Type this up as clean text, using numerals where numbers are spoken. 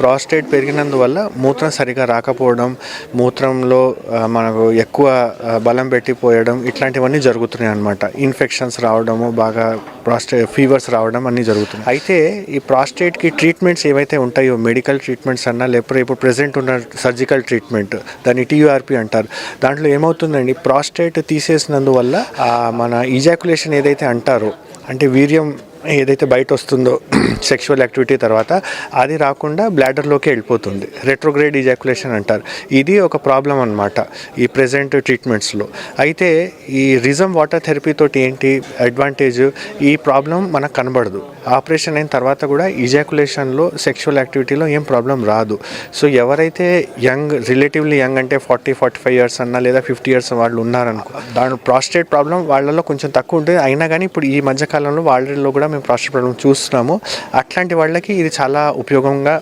Prostate పెరిగినందువల్ల మూత్రం సరిగా రాకపోవడం, మూత్రంలో మనకు ఎక్కువ బలం పెట్టిపోయడం ఇట్లాంటివన్నీ జరుగుతున్నాయి అన్నమాట. ఇన్ఫెక్షన్స్ రావడము, బాగా ఫీవర్స్ రావడం అన్నీ జరుగుతున్నాయి. అయితే ఈ ప్రాస్టేట్కి ట్రీట్మెంట్స్ ఏవైతే ఉంటాయో, మెడికల్ ట్రీట్మెంట్స్ అన్నా లేకపోతే ఇప్పుడు ప్రెజెంట్ ఉన్న సర్జికల్ ట్రీట్మెంట్, దాన్ని టీయూఆర్పీ అంటారు. దాంట్లో ఏమవుతుందండి, ప్రాస్టేట్ తీసేసినందువల్ల మన ఈజాకులేషన్ ఏదైతే అంటారో, అంటే వీర్యం ఏదైతే బయట వస్తుందో సెక్షువల్ యాక్టివిటీ తర్వాత అది రాకుండా బ్లాడర్లోకి వెళ్ళిపోతుంది. రెట్రోగ్రేడ్ ఈజాకులేషన్ అంటారు. ఇది ఒక ప్రాబ్లం అన్నమాట ఈ ప్రెజెంట్ ట్రీట్మెంట్స్లో. అయితే ఈ రిజమ్ వాటర్ థెరపీతోటి ఏంటి అడ్వాంటేజ్, ఈ ప్రాబ్లం మనకు కనబడదు. ఆపరేషన్ అయిన తర్వాత కూడా ఈజాకులేషన్లో, సెక్షువల్ యాక్టివిటీలో ఏం ప్రాబ్లం రాదు. సో ఎవరైతే రిలేటివ్లీ యంగ్ అంటే 40-45 ఇయర్స్ అన్నా లేదా 50 ఇయర్స్ వాళ్ళు ఉన్నారనుకో, దాని ప్రాస్టేట్ ప్రాబ్లం వాళ్ళలో కొంచెం తక్కువ ఉంటుంది. అయినా కానీ ఇప్పుడు ఈ మధ్యకాలంలో వాళ్ళలో కూడా మేము ప్రాస్టేట్ ప్రాబ్లం చూస్తున్నాము. అట్లాంటి వాళ్ళకి ఇది చాలా ఉపయోగంగా